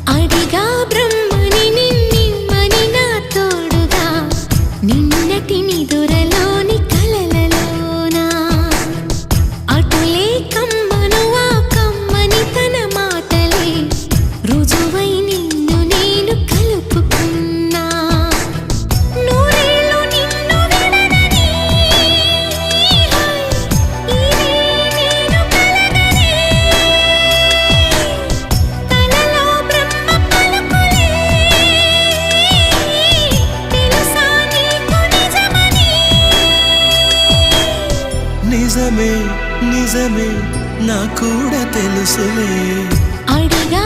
అడిగా బ్రహ్మని నిన్నిమ్మని నా తోడుగా నిన్నటి నిదురలోని కలలలోనా అటులే కమ్మను ఆ కమ్మని తన మాటలే రుజువై నిన్ను నేను కలుపుకున్నా నూరేళ్ళు నిన్ను విడనని ఇదే నేను కలగనే తలలో బ్రహ్మ పలుకులే తెలుసా నీకు నిజమని నిజమే నిజమే నా కూడా తెలుసులే అడిగా